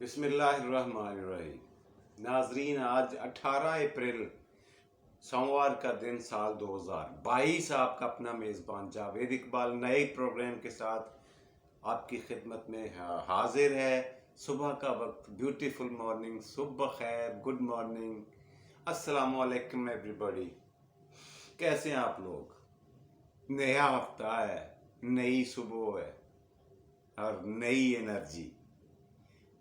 बिस्मिल्लाहिर्रहमानिर्रहीम। नाजरीन, आज 18 अप्रैल सोमवार का दिन साल 2022। आपका अपना मेज़बान जावेद इकबाल नए प्रोग्राम के साथ आपकी खिदमत में हाजिर है। सुबह का वक्त, ब्यूटीफुल मॉर्निंग, सुबह खैर, गुड मॉर्निंग, अस्सलाम वालेकुम एवरीबॉडी। कैसे हैं आप लोग? नया हफ्ता है, नई सुबह है और नई एनर्जी।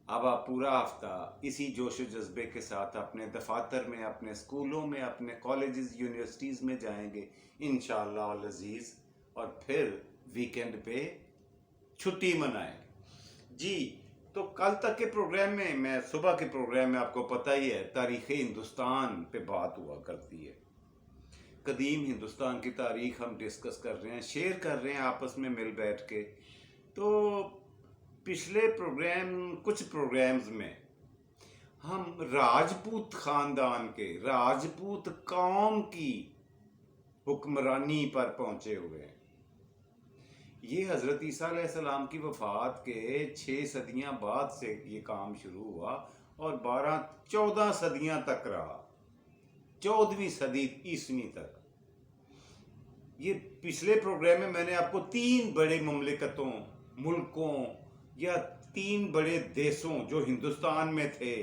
अब आप पूरा हफ्ता इसी जोश व जज्बे के साथ अपने दफातर में, अपने स्कूलों में, अपने कॉलेजेस, यूनिवर्सिटीज़ में जाएंगे इंशाअल्लाह अल अज़ीज़, और फिर वीकेंड पे छुट्टी मनाएंगे जी। तो कल तक के प्रोग्राम में, मैं सुबह के प्रोग्राम में, आपको पता ही है, तारीख़ हिंदुस्तान पे बात हुआ करती है। कदीम हिंदुस्तान की तारीख हम डिस्कस कर रहे हैं, शेयर कर रहे हैं आपस में मिल बैठ के। तो पिछले कुछ प्रोग्राम्स में हम राजपूत खानदान के, राजपूत कौम की हुक्मरानी पर पहुंचे हुए हैं। ये हज़रत ईसा अलैहिस्सलाम की वफ़ात के 6 सदियां बाद से ये काम शुरू हुआ और 14 सदियां तक रहा, 14वीं सदी ईस्वी तक। ये पिछले प्रोग्राम में मैंने आपको 3 बड़े मुल्कों, या 3 बड़े देशों जो हिंदुस्तान में थे,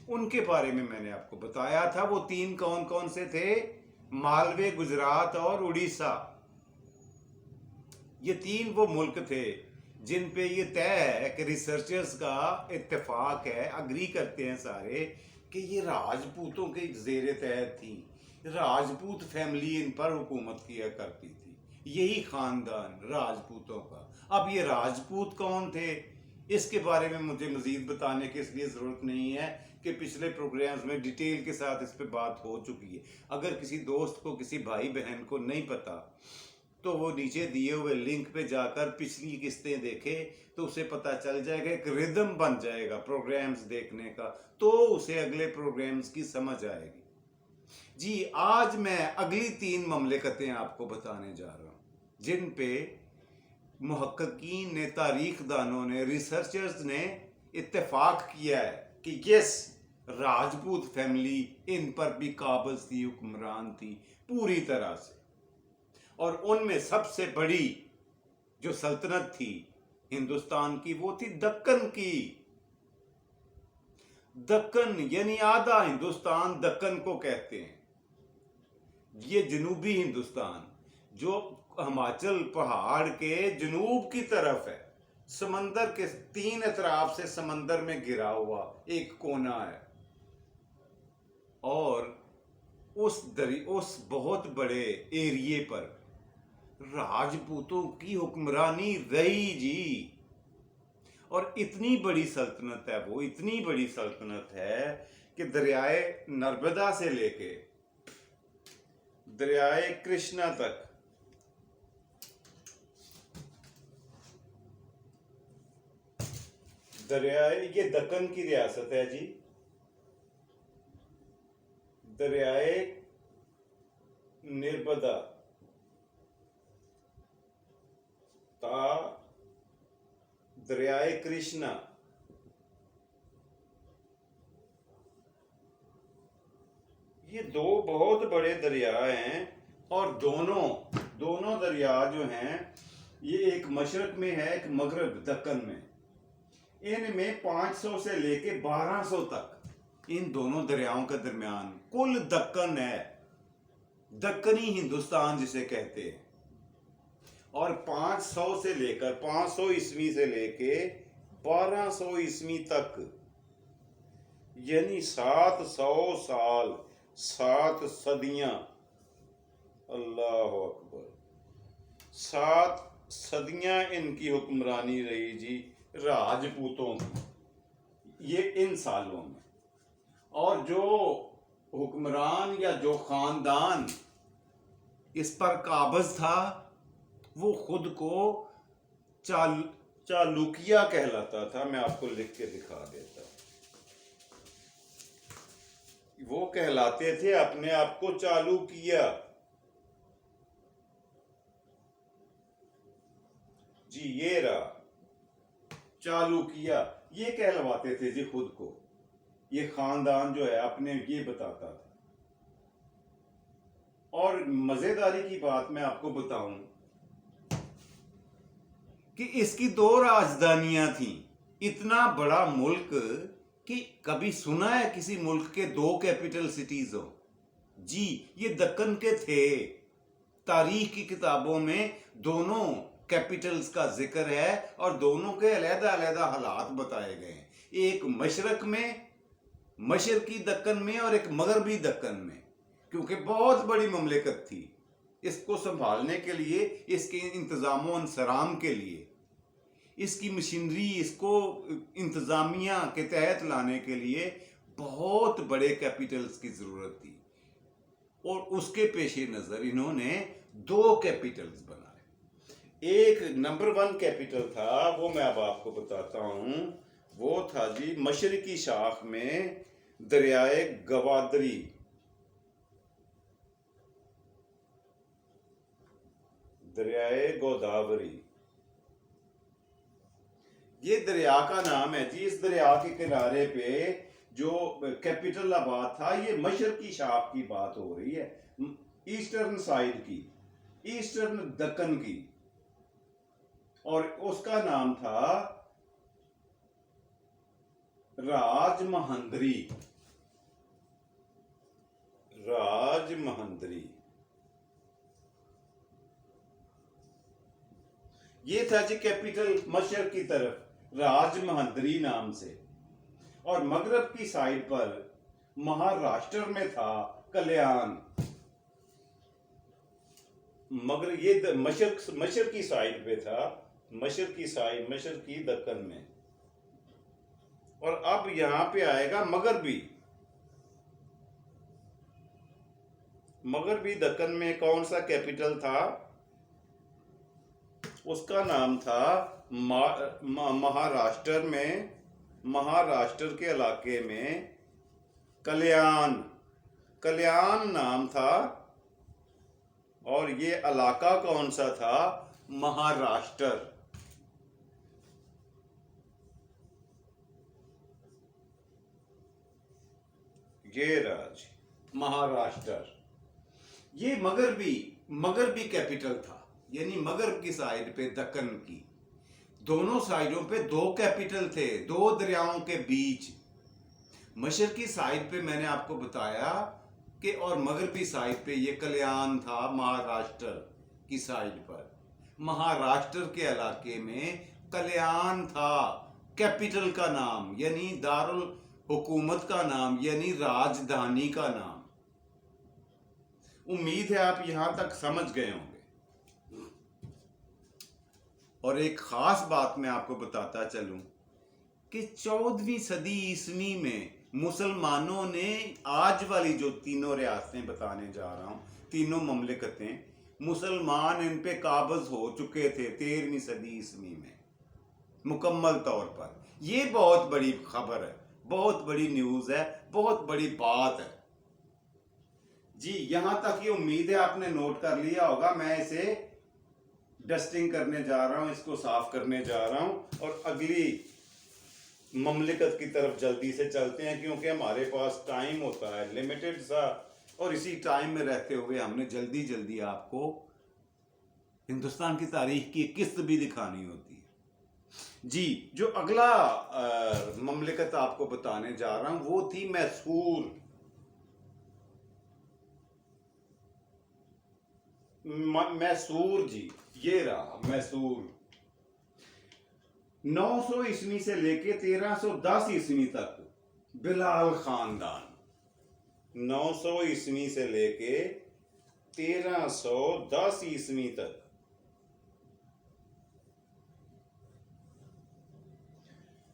उनके बारे में मैंने आपको बताया था। वो 3 कौन कौन से थे? मालवे, गुजरात और उड़ीसा। ये 3 वो मुल्क थे जिन पे ये तय है कि रिसर्चर्स का इत्तेफाक है, अग्री करते हैं सारे, कि ये राजपूतों के ज़ेरे तहत थी। राजपूत फैमिली इन पर हुकूमत किया करती थी, यही ख़ानदान राजपूतों का। अब ये राजपूत कौन थे, इसके बारे में मुझे मज़ीद बताने की इसलिए ज़रूरत नहीं है कि पिछले प्रोग्राम्स में डिटेल के साथ इस पर बात हो चुकी है। अगर किसी दोस्त को, किसी भाई बहन को नहीं पता, तो वो नीचे दिए हुए लिंक पे जाकर पिछली किस्तें देखे, तो उसे पता चल जाएगा, एक रिदम बन जाएगा प्रोग्राम्स देखने का, तो उसे अगले प्रोग्राम्स की समझ आएगी जी। आज मैं अगली 3 ममलिकतें आपको बताने जा रहा हूँ जिन पे मुहक्किकीन ने, तारीख दानों ने, रिसर्चर्स ने इत्तेफाक किया है कि यस, राजपूत फैमिली इन पर भी काबिज थी, हुक्मरान थी पूरी तरह से। और उनमें सबसे बड़ी जो सल्तनत थी हिंदुस्तान की, वो थी दक्कन की। दक्कन यानी आधा हिंदुस्तान दक्कन को कहते हैं। ये जनूबी हिंदुस्तान जो हिमाचल पहाड़ के जनूब की तरफ है, समंदर के 3 अतराफ से समंदर में घिरा हुआ एक कोना है, और उस बहुत बड़े एरिए पर राजपूतों की हुक्मरानी रही जी। और इतनी बड़ी सल्तनत है वो, इतनी बड़ी सल्तनत है कि दरियाए नर्मदा से लेके दरियाए कृष्णा तक ये दक्कन की रियासत है जी। दरियाए नर्मदा ता दरियाए कृष्णा, ये 2 बहुत बड़े दरिया हैं। और दोनों दरिया जो हैं, ये एक मशरक में है, एक मगरब दक्कन में। इनमें 500 से लेके 1200 तक इन दोनों दरियाओं के दरमियान कुल दक्कन है, दक्कनी हिंदुस्तान जिसे कहते हैं। और 500 से लेकर 500 ईस्वी से लेके 1200 ईस्वी तक, यानी 700 साल, 7 सदियां, अल्लाह अकबर, 7 सदियां इनकी हुक्मरानी रही जी राजपूतों की, ये इन सालों में। और जो हुक्मरान या जो खानदान इस पर काबिज था, वो खुद को चालुकिया कहलाता था। मैं आपको लिख के दिखा देता हूं। वो कहलाते थे अपने आप को चालुकिया जी। ये रहा चालुकिया, ये कहलवाते थे जी खुद को, ये खानदान जो है अपने ये बताता था। और मजेदारी की बात मैं आपको बताऊं कि इसकी 2 राजधानियां थी। इतना बड़ा मुल्क कि कभी सुना है किसी मुल्क के 2 कैपिटल सिटीज हो? जी, ये दक्कन के थे। तारीख की किताबों में दोनों कैपिटल्स का जिक्र है और दोनों के अलग-अलग हालात बताए गए हैं। एक मशरक में, मशरकी दक्कन में, और एक मगरबी दक्कन में, क्योंकि बहुत बड़ी ममलिकत थी। इसको संभालने के लिए, इसके इंतजाम और इंसराम के लिए, इसकी मशीनरी, इसको इंतजामिया के तहत लाने के लिए बहुत बड़े कैपिटल्स की जरूरत थी। और उसके पेशे नजर इन्होंने 2 कैपिटल्स बनाए। एक नंबर 1 कैपिटल था, वो मैं अब आपको बताता हूं। वो था जी मशरकी शाख में दरियाए गवादरी। दरियाए गोदावरी, ये दरिया का नाम है जी। इस दरिया के किनारे पे जो कैपिटल आबाद था, ये मशरकी शाख की बात हो रही है, ईस्टर्न साइड की, ईस्टर्न दक्कन की। और उसका नाम था राजमहंद्री। राजमहंद्री ये था जी कैपिटल मशरक की तरफ, राजमहंद्री नाम से। और मगरब की साइड पर महाराष्ट्र में था कल्याण। मगर ये मशरक की साइड पे था, मशरकी दक्कन में। और अब यहां पे आएगा मगरबी दक्कन में कौन सा कैपिटल था? उसका नाम था महाराष्ट्र में, महाराष्ट्र के इलाके में कल्याण नाम था। और ये इलाका कौन सा था? महाराष्ट्र। ये राज महाराष्ट्र, ये मगरबी कैपिटल था, यानी मगरब की साइड पे दक्कन की। दोनों साइडों पे 2 कैपिटल थे, 2 दरियाओं के बीच। मशरकी साइड पे मैंने आपको बताया कि, और मगरबी साइड पे ये कल्याण था महाराष्ट्र की साइड पर। महाराष्ट्र के इलाके में कल्याण था कैपिटल का नाम, यानी दारुल हुकूमत का नाम, यानी राजधानी का नाम। उम्मीद है आप यहां तक समझ गए होंगे। और एक खास बात मैं आपको बताता चलूं कि 14वीं सदी ईस्वी में मुसलमानों ने आज वाली जो तीनों रियासतें बताने जा रहा हूं, तीनों ममलिकतें, मुसलमान इन पे काबज हो चुके थे 13वीं सदी ईस्वी में मुकम्मल तौर पर। ये बहुत बड़ी खबर है, बहुत बड़ी न्यूज है, बहुत बड़ी बात है जी। यहां तक ये उम्मीद है आपने नोट कर लिया होगा। मैं इसे डस्टिंग करने जा रहा हूं, इसको साफ करने जा रहा हूं और अगली ममलिकत की तरफ जल्दी से चलते हैं, क्योंकि हमारे पास टाइम होता है लिमिटेड सा, और इसी टाइम में रहते हुए हमने जल्दी आपको हिंदुस्तान की तारीख की किस्त भी दिखानी होती है जी। जो अगला ममलिकत आपको बताने जा रहा हूं वो थी मैसूर। मैसूर जी, ये रहा मैसूर। 900 ईस्वी से लेके 1310 ईस्वी तक बिलाल खानदान, 900 ईस्वी से लेके 1310 ईस्वी तक,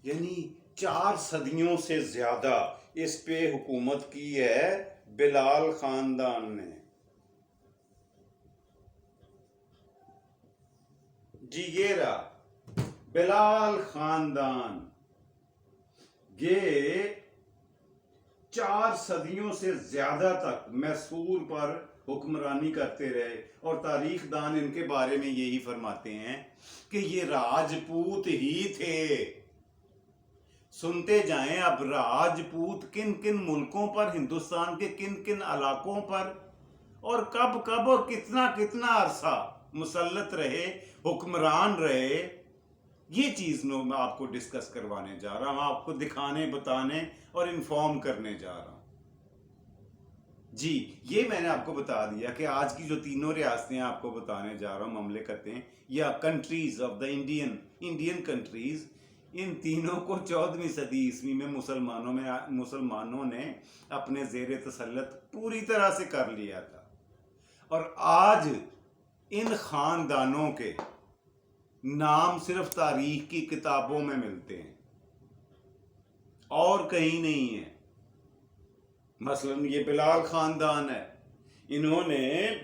यानी 4 सदियों से ज्यादा इस पे हुकूमत की है बिलाल खानदान ने जी। ये रहा बिलाल खानदान, ये 4 सदियों से ज्यादा तक मैसूर पर हुक्मरानी करते रहे। और तारीखदान इनके बारे में यही फरमाते हैं कि ये राजपूत ही थे। सुनते जाएं अब राजपूत किन किन मुल्कों पर, हिंदुस्तान के किन किन इलाकों पर और कब कब और कितना कितना अरसा मुसल्लत रहे, हुक्मरान रहे। ये चीज मैं आपको डिस्कस करवाने जा रहा हूं, आपको दिखाने, बताने और इन्फॉर्म करने जा रहा हूं। जी, ये मैंने आपको बता दिया कि आज की जो तीनों रियासतें आपको बताने जा रहा हूं, ममलिकतें या countries of the Indian countries, इन तीनों को 14वीं सदी ईस्वी में मुसलमानों ने अपने जेर तसल्लुत पूरी तरह से कर लिया था। और आज इन खानदानों के नाम सिर्फ तारीख की किताबों में मिलते हैं और कहीं नहीं है। मसलन ये बिलाल खानदान है, इन्होंने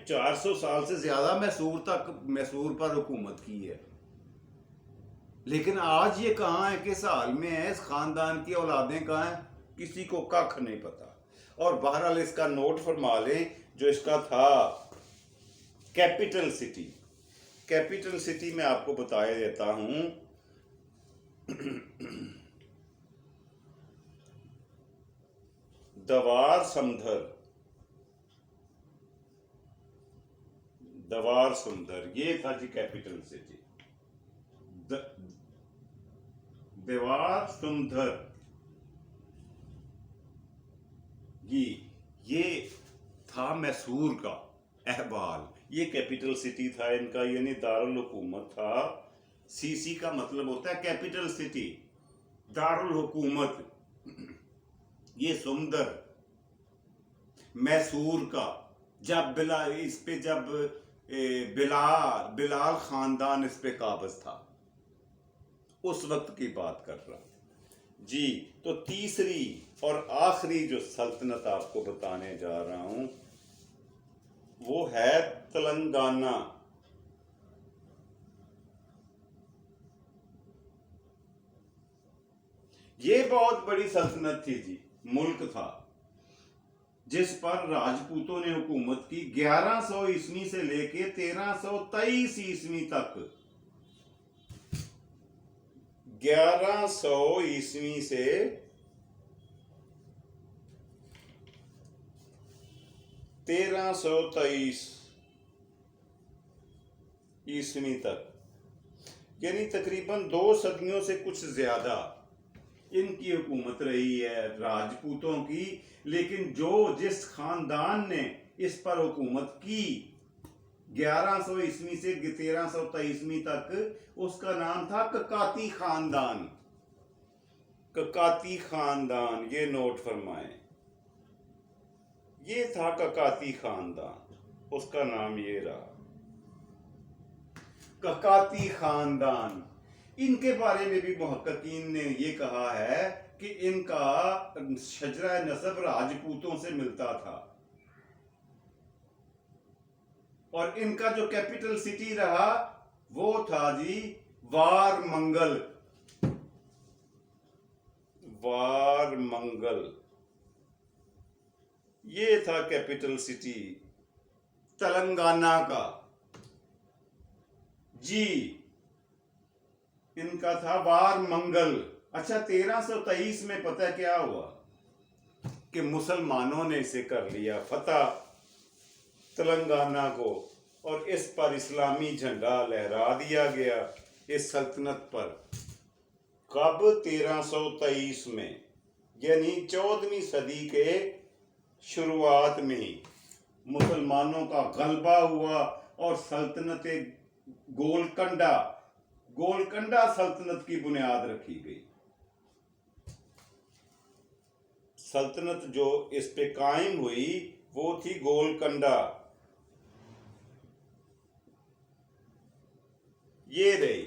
400 साल से ज्यादा मैसूर पर हुकूमत की है, लेकिन आज ये कहाँ है, किस हाल में है, इस खानदान की औलादें कहाँ हैं, किसी को कख नहीं पता। और बहरहाल इसका नोट फरमा लें, जो इसका था कैपिटल सिटी मैं आपको बता देता हूं। दवार सुंदर ये था जी कैपिटल सिटी। दवार सुंदर ये था मैसूर का अहवाल, ये कैपिटल सिटी था इनका, यानी दारुल हुकूमत था। सीसी का मतलब होता है कैपिटल सिटी, दारुल हुकूमत। ये सुंदर मैसूर का, जब बिलाल खानदान इस पे काबिज था, उस वक्त की बात कर रहा जी। तो तीसरी और आखिरी जो सल्तनत आपको बताने जा रहा हूं वो है तेलंगाना। ये बहुत बड़ी सल्तनत थी जी, मुल्क था जिस पर राजपूतों ने हुकूमत की 1100 ईस्वी से लेके 1323 ईस्वी तक। 1100 ईस्वी से 1323 ईस्वी तक, यानी तकरीबन 2 सदियों से कुछ ज्यादा इनकी हुकूमत रही है राजपूतों की। लेकिन जिस खानदान ने इस पर हुकूमत की 1100 ईस्वी से 1323 ईस्वी तक, उसका नाम था ककाती खानदान। ककाती खानदान, ये नोट फरमाएं, ये था ककाती खानदान, उसका नाम ये रहा ककाती खानदान। इनके बारे में भी मुहक्किकीन ने ये कहा है कि इनका शजरा नसब राजपूतों से मिलता था। और इनका जो कैपिटल सिटी रहा वो था जी वारमंगल। ये था कैपिटल सिटी तेलंगाना का जी, इनका था वारमंगल। अच्छा, 1323 में पता क्या हुआ कि मुसलमानों ने इसे कर लिया फतह, तेलंगाना को, और इस पर इस्लामी झंडा लहरा दिया गया इस सल्तनत पर। कब? 1323 में, यानी 14वीं सदी के शुरुआत में ही मुसलमानों का गलबा हुआ और सल्तनत गोलकंडा सल्तनत की बुनियाद रखी गई। सल्तनत जो इस पे कायम हुई वो थी गोलकंडा। ये रही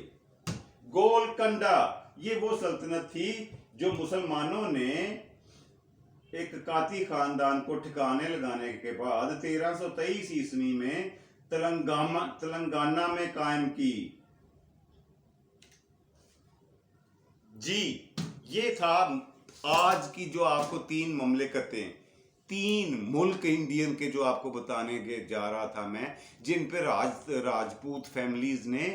गोलकंडा, ये वो सल्तनत थी जो मुसलमानों ने एक काती खानदान को ठिकाने लगाने के बाद 1323 ईस्वी में तेलंगाना में कायम की जी। ये था आज की जो आपको 3 ममलिकतें, 3 मुल्क इंडियन के जो आपको बताने के जा रहा था मैं, जिन पे राजपूत फैमिलीज ने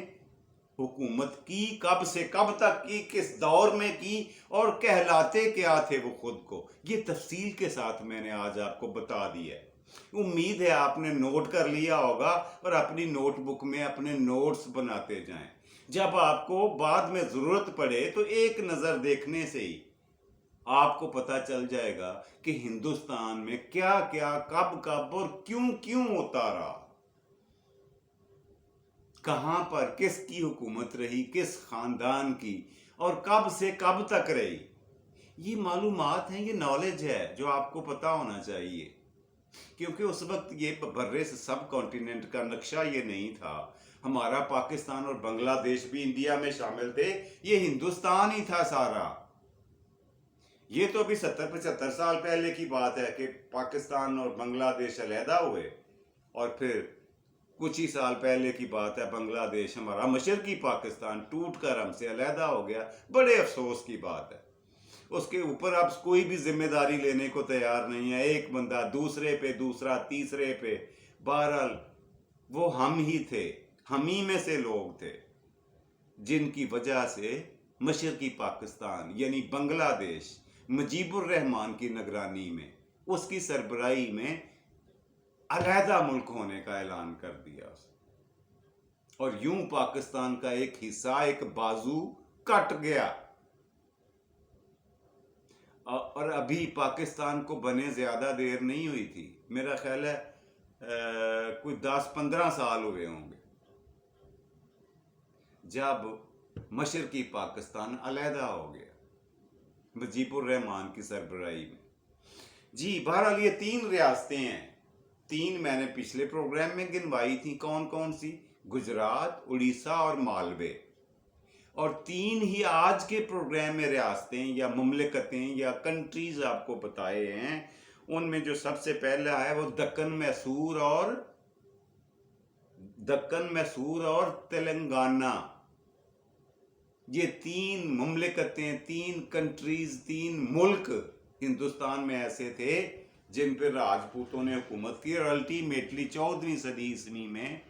हुकूमत की, कब से कब तक की, किस दौर में की, और कहलाते क्या थे वो खुद को, ये तफसील के साथ मैंने आज आपको बता दिया है। उम्मीद है आपने नोट कर लिया होगा और अपनी नोटबुक में अपने नोट्स बनाते जाएं। जब आपको बाद में ज़रूरत पड़े तो एक नज़र देखने से ही आपको पता चल जाएगा कि हिंदुस्तान में क्या क्या, कब कब और क्यों क्यों होता रहा, कहां पर किसकी हुकूमत रही, किस खानदान की, और कब से कब तक रही। ये मालूमात हैं, ये नॉलेज है जो आपको पता होना चाहिए, क्योंकि उस वक्त ये बर्रे से सब कॉन्टिनेंट का नक्शा ये नहीं था। हमारा पाकिस्तान और बांग्लादेश भी इंडिया में शामिल थे, ये हिंदुस्तान ही था सारा। ये तो अभी 70-75 साल पहले की बात है कि पाकिस्तान और बांग्लादेश अलहदा हुए, और फिर कुछ ही साल पहले की बात है बांग्लादेश, हमारा मशरकी पाकिस्तान, टूट कर हमसे अलहदा हो गया। बड़े अफसोस की बात है। उसके ऊपर अब कोई भी जिम्मेदारी लेने को तैयार नहीं है। एक बंदा दूसरे पे, दूसरा तीसरे पे। बहरहाल वो हम ही थे, हम ही में से लोग थे जिनकी वजह से मशरकी पाकिस्तान यानी बांग्लादेश मुजीबुर रहमान की निगरानी में, उसकी सरबराही में अलहदा मुल्क होने का ऐलान कर दिया और यूं पाकिस्तान का एक हिस्सा, एक बाजू कट गया। और अभी पाकिस्तान को बने ज़्यादा देर नहीं हुई थी, मेरा ख्याल है कोई 10-15 साल हुए होंगे जब मशरकी पाकिस्तान अलहदा हो गया मुजीबुर रहमान की सरबराही में। जी बहरहाल ये 3 रियासतें हैं, 3 मैंने पिछले प्रोग्राम में गिनवाई थी। कौन कौन सी? गुजरात, उड़ीसा और मालवे। और 3 ही आज के प्रोग्राम में रियासतें या मुमलिकतें या कंट्रीज आपको बताए हैं। उनमें जो सबसे पहला है वो दक्कन मैसूर और तेलंगाना। ये 3 मुमलिकतें, 3 कंट्रीज, 3 मुल्क हिंदुस्तान में ऐसे थे जिन पर राजपूतों ने हुकूमत की, और अल्टीमेटली 14वीं सदी ईस्वी में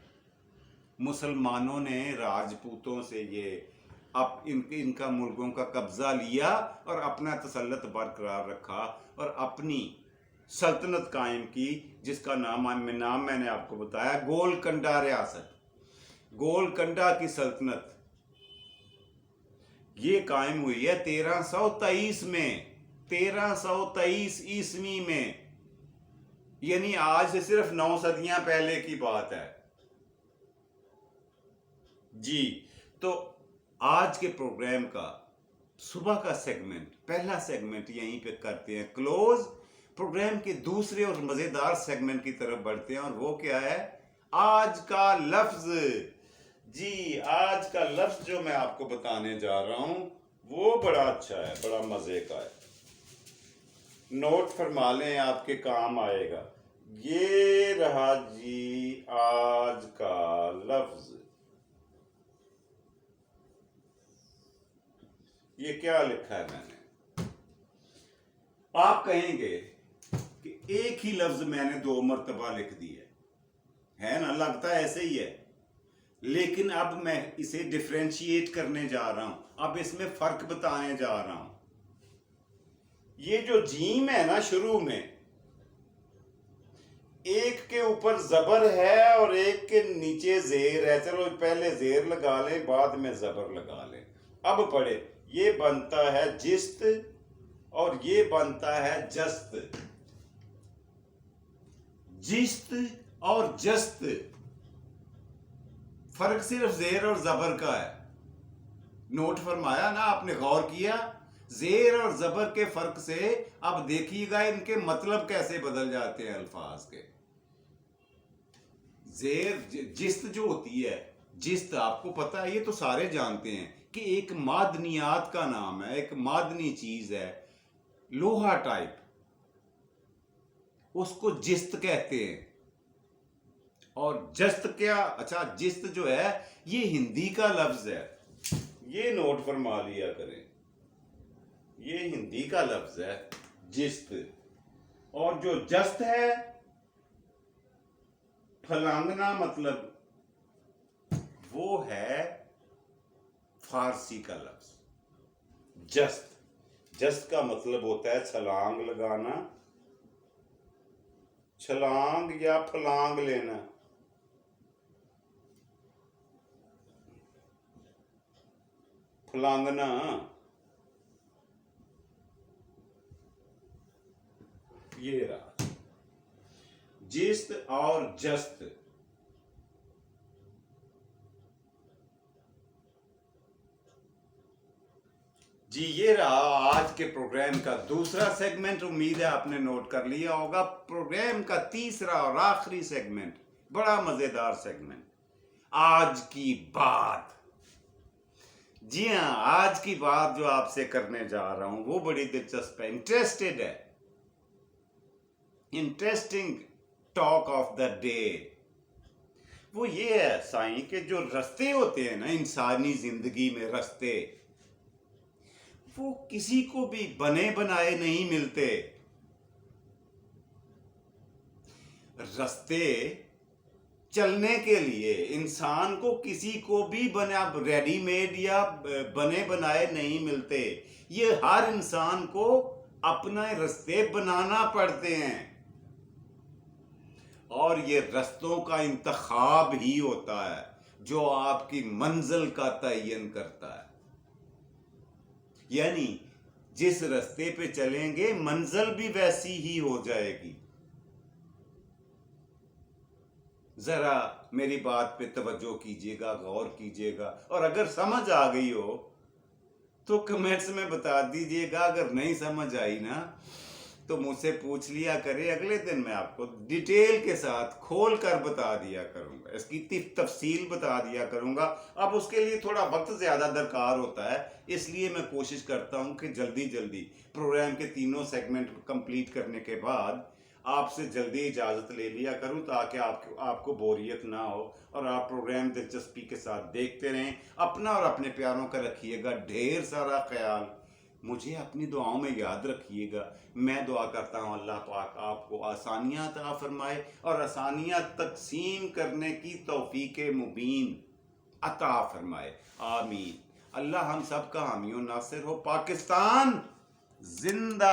मुसलमानों ने राजपूतों से ये इनका मुल्कों का कब्जा लिया और अपना तसल्लुत बरकरार रखा और अपनी सल्तनत कायम की, जिसका नाम मैंने आपको बताया, गोलकंडा रियासत। गोलकंडा की सल्तनत ये कायम हुई है 1323 में, 1323 ईस्वी में, यानी आज से सिर्फ 9 सदियां पहले की बात है जी। तो आज के प्रोग्राम का सुबह का सेगमेंट, पहला सेगमेंट यहीं पे करते हैं क्लोज। प्रोग्राम के दूसरे और मजेदार सेगमेंट की तरफ बढ़ते हैं, और वो क्या है? आज का लफ्ज। जी आज का लफ्ज जो मैं आपको बताने जा रहा हूं वो बड़ा अच्छा है, बड़ा मजे का है। नोट फरमा लें, आपके काम आएगा। ये रहा जी आज का लफ्ज। ये क्या लिखा है मैंने? आप कहेंगे कि एक ही लफ्ज मैंने 2 मरतबा लिख दिया है ना, लगता है ऐसे ही है, लेकिन अब मैं इसे डिफ्रेंशिएट करने जा रहा हूं, अब इसमें फर्क बताने जा रहा हूं। ये जो जीम है ना, शुरू में एक के ऊपर जबर है और एक के नीचे जेर है। चलो पहले जेर लगा लें, बाद में जबर लगा लें। अब पढ़े, ये बनता है जिस्त और ये बनता है जस्त। जिस्त और जस्त, फर्क सिर्फ जेर और जबर का है। नोट फरमाया ना आपने, गौर किया? जेर और जबर के फर्क से अब देखिएगा इनके मतलब कैसे बदल जाते हैं अल्फाज के। जेर जिस्त जो होती है, जिस्त आपको पता है, ये तो सारे जानते हैं कि एक मादनियात का नाम है, एक मादनी चीज है, लोहा टाइप, उसको जिस्त कहते हैं। और जस्त क्या? अच्छा, जिस्त जो है ये हिंदी का लफ्ज है, ये नोट फरमा लिया करें, ये हिंदी का लफ्ज है जिस्त। और जो जस्त है, फलांगना मतलब, वो है फारसी का लफ्ज जस्त। जस्त का मतलब होता है छलांग लगाना, छलांग या फलांग लेना। फलांगना, ये रहा जिस्त और जस्त। जी ये रहा आज के प्रोग्राम का दूसरा सेगमेंट। उम्मीद है आपने नोट कर लिया होगा। प्रोग्राम का तीसरा और आखिरी सेगमेंट, बड़ा मजेदार सेगमेंट, आज की बात। जी हाँ, आज की बात जो आपसे करने जा रहा हूं वो बड़ी दिलचस्प है, इंटरेस्टेड है, interesting talk of the day. वो ये है साईं कि जो रास्ते होते हैं ना इंसानी जिंदगी में, रास्ते वो किसी को भी बने बनाए नहीं मिलते। रास्ते चलने के लिए इंसान को किसी को भी बना रेडीमेड या बने बनाए नहीं मिलते। ये हर इंसान को अपने रास्ते बनाना पड़ते हैं और ये रास्तों का इंतखाब ही होता है जो आपकी मंजिल का तयन करता है। यानी जिस रास्ते पे चलेंगे मंजिल भी वैसी ही हो जाएगी। जरा मेरी बात पे तवज्जो कीजिएगा, गौर कीजिएगा, और अगर समझ आ गई हो तो कमेंट्स में बता दीजिएगा। अगर नहीं समझ आई ना तो मुझसे पूछ लिया करे, अगले दिन मैं आपको डिटेल के साथ खोल कर बता दिया करूंगा, इसकी तफसील बता दिया करूंगा। अब उसके लिए थोड़ा वक्त ज़्यादा दरकार होता है, इसलिए मैं कोशिश करता हूं कि जल्दी जल्दी प्रोग्राम के तीनों सेगमेंट कंप्लीट करने के बाद आपसे जल्दी इजाज़त ले लिया करूं ताकि आपको बोरियत ना हो और आप प्रोग्राम दिलचस्पी के साथ देखते रहें। अपना और अपने प्यारों का रखिएगा ढेर सारा ख्याल। मुझे अपनी दुआओं में याद रखिएगा। मैं दुआ करता हूँ अल्लाह पाक आपको आसानियाँ अता फरमाए और आसानियाँ तकसीम करने की तौफीक मुबीन अता फरमाए। आमीन। अल्लाह हम सब का हामी और नासिर हो। पाकिस्तान जिंदा।